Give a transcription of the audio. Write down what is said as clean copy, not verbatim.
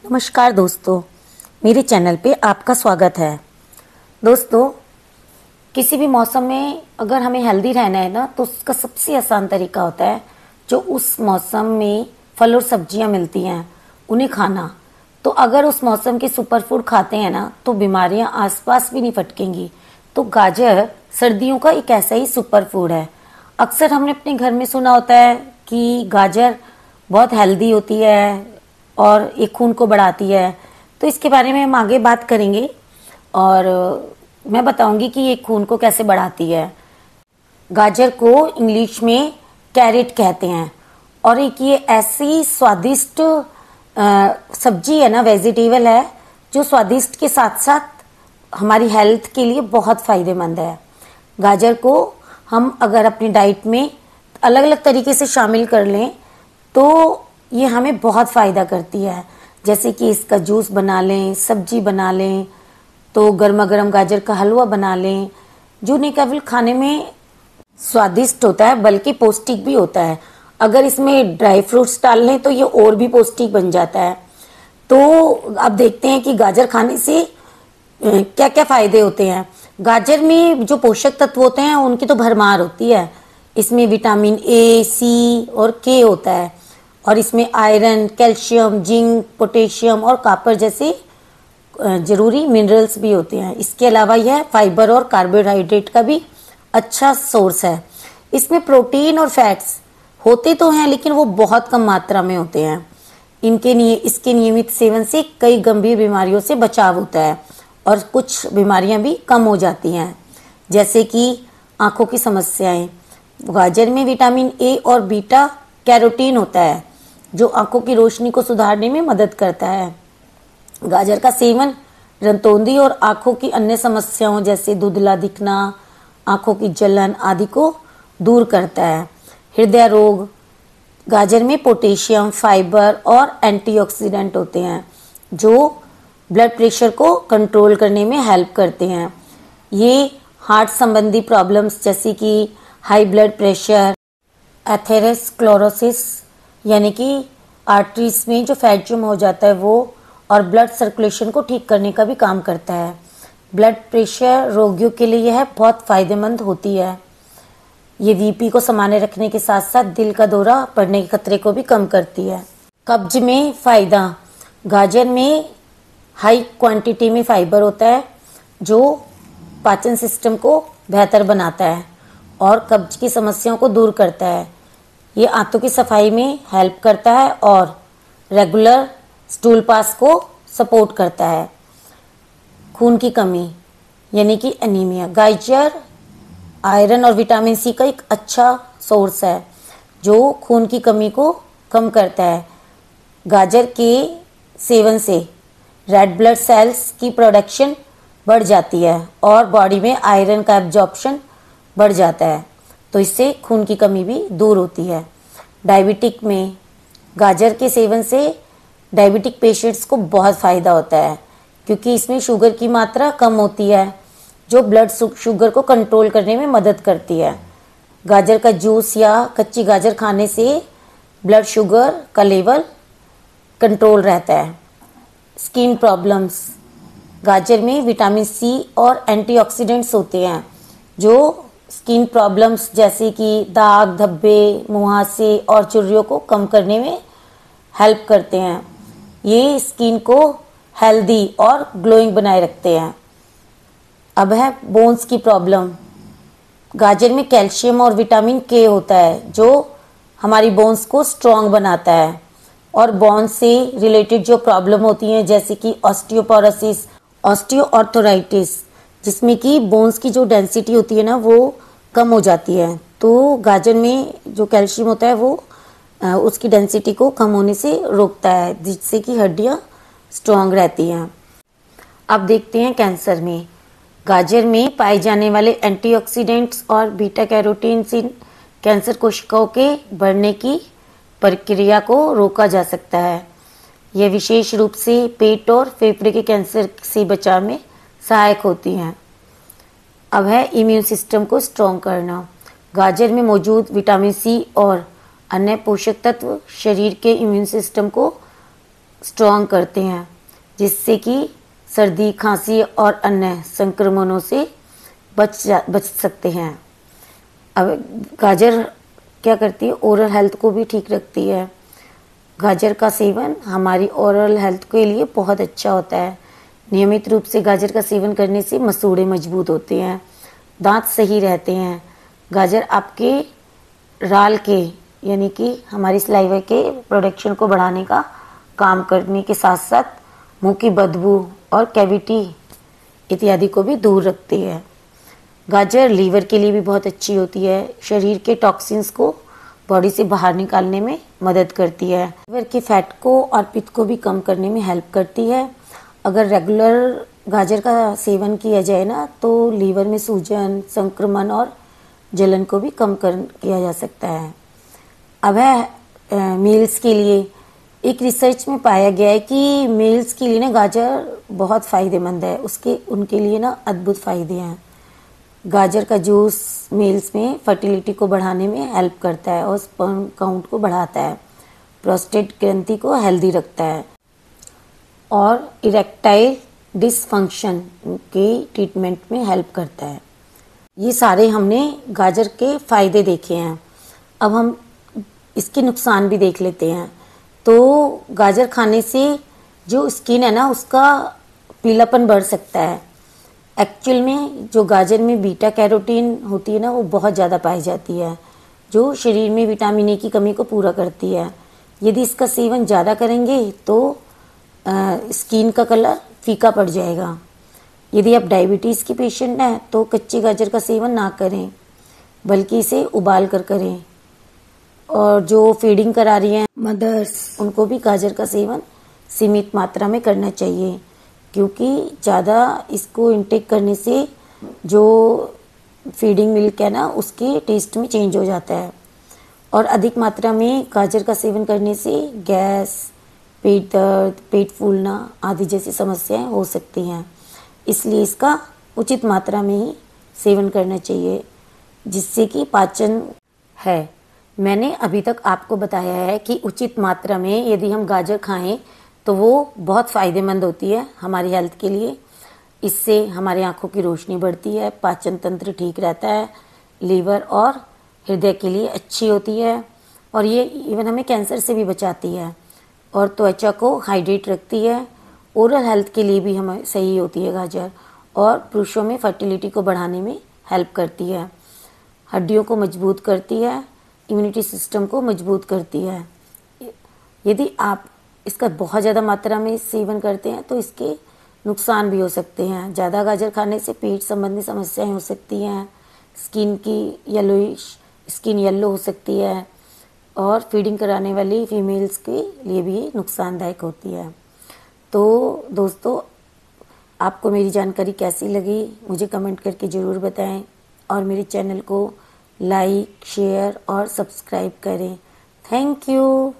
नमस्कार दोस्तों, मेरे चैनल पे आपका स्वागत है। दोस्तों, किसी भी मौसम में अगर हमें हेल्दी रहना है ना, तो उसका सबसे आसान तरीका होता है जो उस मौसम में फल और सब्जियां मिलती हैं उन्हें खाना। तो अगर उस मौसम के सुपर फूड खाते हैं ना, तो बीमारियां आसपास भी नहीं फटकेंगी। तो गाजर सर्दियों का एक ऐसा ही सुपर फूड है। अक्सर हमने अपने घर में सुना होता है कि गाजर बहुत हेल्दी होती है और ये खून को बढ़ाती है। तो इसके बारे में हम आगे बात करेंगे और मैं बताऊंगी कि ये खून को कैसे बढ़ाती है। गाजर को इंग्लिश में कैरेट कहते हैं और एक ये ऐसी स्वादिष्ट सब्जी है ना, वेजिटेबल है, जो स्वादिष्ट के साथ साथ हमारी हेल्थ के लिए बहुत फायदेमंद है। गाजर को हम अगर अपनी डाइट में अलग अलग तरीके से शामिल कर लें तो ये हमें बहुत फ़ायदा करती है। जैसे कि इसका जूस बना लें, सब्जी बना लें, तो गर्मा गर्म गाजर का हलवा बना लें, जो न केवल खाने में स्वादिष्ट होता है बल्कि पौष्टिक भी होता है। अगर इसमें ड्राई फ्रूट्स डाल लें तो ये और भी पौष्टिक बन जाता है। तो अब देखते हैं कि गाजर खाने से क्या क्या फ़ायदे होते हैं। गाजर में जो पोषक तत्व होते हैं उनकी तो भरमार होती है। इसमें विटामिन ए, सी और के होता है और इसमें आयरन, कैल्शियम, जिंक, पोटेशियम और कॉपर जैसे जरूरी मिनरल्स भी होते हैं। इसके अलावा यह फाइबर और कार्बोहाइड्रेट का भी अच्छा सोर्स है। इसमें प्रोटीन और फैट्स होते तो हैं लेकिन वो बहुत कम मात्रा में होते हैं। इसके नियमित सेवन से कई गंभीर बीमारियों से बचाव होता है और कुछ बीमारियां भी कम हो जाती हैं, जैसे कि आंखों की समस्याएं। गाजर में विटामिन ए और बीटा कैरोटीन होता है जो आंखों की रोशनी को सुधारने में मदद करता है। गाजर का सेवन रतौंधी और आंखों की अन्य समस्याओं जैसे धुंधला दिखना, आंखों की जलन आदि को दूर करता है। हृदय रोग। गाजर में पोटेशियम, फाइबर और एंटीऑक्सीडेंट होते हैं जो ब्लड प्रेशर को कंट्रोल करने में हेल्प करते हैं। ये हार्ट संबंधी प्रॉब्लम्स जैसे कि हाई ब्लड प्रेशर, एथेरोस्क्लेरोसिस यानी कि आर्टरीज में जो फैट जम हो जाता है वो, और ब्लड सर्कुलेशन को ठीक करने का भी काम करता है। ब्लड प्रेशर रोगियों के लिए यह बहुत फायदेमंद होती है। ये बीपी को सामान्य रखने के साथ साथ दिल का दौरा पड़ने के खतरे को भी कम करती है। कब्ज में फायदा। गाजर में हाई क्वांटिटी में फाइबर होता है जो पाचन सिस्टम को बेहतर बनाता है और कब्ज की समस्याओं को दूर करता है। ये आंतों की सफाई में हेल्प करता है और रेगुलर स्टूल पास को सपोर्ट करता है। खून की कमी यानी कि एनीमिया। गाजर आयरन और विटामिन सी का एक अच्छा सोर्स है जो खून की कमी को कम करता है। गाजर के सेवन से रेड ब्लड सेल्स की प्रोडक्शन बढ़ जाती है और बॉडी में आयरन का एब्जॉर्प्शन बढ़ जाता है, तो इससे खून की कमी भी दूर होती है। डायबिटिक में गाजर के सेवन से डायबिटिक पेशेंट्स को बहुत फ़ायदा होता है क्योंकि इसमें शुगर की मात्रा कम होती है जो ब्लड शुगर को कंट्रोल करने में मदद करती है। गाजर का जूस या कच्ची गाजर खाने से ब्लड शुगर का लेवल कंट्रोल रहता है। Skin problems. गाजर में विटामिन सी और एंटीऑक्सीडेंट्स होते हैं जो स्किन प्रॉब्लम्स जैसे कि दाग, धब्बे, मुहासे और झुर्रियों को कम करने में हेल्प करते हैं। ये स्किन को हेल्दी और ग्लोइंग बनाए रखते हैं। अब है बोन्स की प्रॉब्लम। गाजर में कैल्शियम और विटामिन के होता है जो हमारी बोन्स को स्ट्रॉन्ग बनाता है और बोन्स से रिलेटेड जो प्रॉब्लम होती हैं जैसे कि ऑस्टियोपोरोसिस, ऑस्टियोआर्थराइटिस, जिसमें कि बोन्स की जो डेंसिटी होती है ना वो कम हो जाती है, तो गाजर में जो कैल्शियम होता है वो उसकी डेंसिटी को कम होने से रोकता है, जिससे कि हड्डियां स्ट्रांग रहती हैं। अब देखते हैं कैंसर में। गाजर में पाए जाने वाले एंटीऑक्सीडेंट्स और बीटा कैरोटीन से कैंसर कोशिकाओं के बढ़ने की प्रक्रिया को रोका जा सकता है। यह विशेष रूप से पेट और फेफड़े के कैंसर से बचाव में सहायक होती हैं। अब है इम्यून सिस्टम को स्ट्रॉन्ग करना। गाजर में मौजूद विटामिन सी और अन्य पोषक तत्व शरीर के इम्यून सिस्टम को स्ट्रॉन्ग करते हैं, जिससे कि सर्दी, खांसी और अन्य संक्रमणों से बच सकते हैं। अब गाजर क्या करती है, ओरल हेल्थ को भी ठीक रखती है। गाजर का सेवन हमारी ओरल हेल्थ के लिए बहुत अच्छा होता है। नियमित रूप से गाजर का सेवन करने से मसूड़े मजबूत होते हैं, दांत सही रहते हैं। गाजर आपके राल के यानी कि हमारी सलाइवा के प्रोडक्शन को बढ़ाने का काम करने के साथ साथ मुंह की बदबू और कैविटी इत्यादि को भी दूर रखती है। गाजर लीवर के लिए भी बहुत अच्छी होती है, शरीर के टॉक्सिन्स को बॉडी से बाहर निकालने में मदद करती है। लीवर के फैट को और पित्त को भी कम करने में हेल्प करती है। अगर रेगुलर गाजर का सेवन किया जाए ना, तो लीवर में सूजन, संक्रमण और जलन को भी कम किया जा सकता है। अब है मेल्स के लिए, एक रिसर्च में पाया गया है कि मेल्स के लिए ना गाजर बहुत फ़ायदेमंद है। उनके लिए ना अद्भुत फ़ायदे हैं। गाजर का जूस मेल्स में फर्टिलिटी को बढ़ाने में हेल्प करता है और स्पर्म काउंट को बढ़ाता है, प्रोस्टेट ग्रंथि को हेल्दी रखता है और इरेक्टाइल डिसफंक्शन के ट्रीटमेंट में हेल्प करता है। ये सारे हमने गाजर के फ़ायदे देखे हैं। अब हम इसके नुकसान भी देख लेते हैं। तो गाजर खाने से जो स्किन है ना, उसका पीलापन बढ़ सकता है। एक्चुअल में जो गाजर में बीटा कैरोटीन होती है ना, वो बहुत ज़्यादा पाई जाती है, जो शरीर में विटामिन ए की कमी को पूरा करती है। यदि इसका सेवन ज़्यादा करेंगे तो स्किन का कलर फीका पड़ जाएगा। यदि आप डायबिटीज़ के पेशेंट हैं तो कच्चे गाजर का सेवन ना करें, बल्कि इसे उबाल कर करें। और जो फीडिंग करा रही हैं मदर्स, उनको भी गाजर का सेवन सीमित मात्रा में करना चाहिए, क्योंकि ज़्यादा इसको इनटेक करने से जो फीडिंग मिल्क है ना, उसके टेस्ट में चेंज हो जाता है। और अधिक मात्रा में गाजर का सेवन करने से गैस, पेट दर्द, पेट फूलना आदि जैसी समस्याएं हो सकती हैं। इसलिए इसका उचित मात्रा में ही सेवन करना चाहिए, जिससे कि पाचन है। मैंने अभी तक आपको बताया है कि उचित मात्रा में यदि हम गाजर खाएं तो वो बहुत फ़ायदेमंद होती है हमारी हेल्थ के लिए। इससे हमारी आँखों की रोशनी बढ़ती है, पाचन तंत्र ठीक रहता है, लीवर और हृदय के लिए अच्छी होती है, और ये इवन हमें कैंसर से भी बचाती है और त्वचा को हाइड्रेट रखती है। ओरल हेल्थ के लिए भी हमें सही होती है गाजर, और पुरुषों में फर्टिलिटी को बढ़ाने में हेल्प करती है, हड्डियों को मजबूत करती है, इम्यूनिटी सिस्टम को मजबूत करती है। यदि आप इसका बहुत ज़्यादा मात्रा में सेवन करते हैं तो इसके नुकसान भी हो सकते हैं। ज़्यादा गाजर खाने से पेट संबंधी समस्याएं हो सकती हैं, स्किन येलो हो सकती है, और फीडिंग कराने वाली फीमेल्स के लिए भी नुकसानदायक होती है। तो दोस्तों, आपको मेरी जानकारी कैसी लगी मुझे कमेंट करके ज़रूर बताएं, और मेरे चैनल को लाइक, शेयर और सब्सक्राइब करें। Thank you.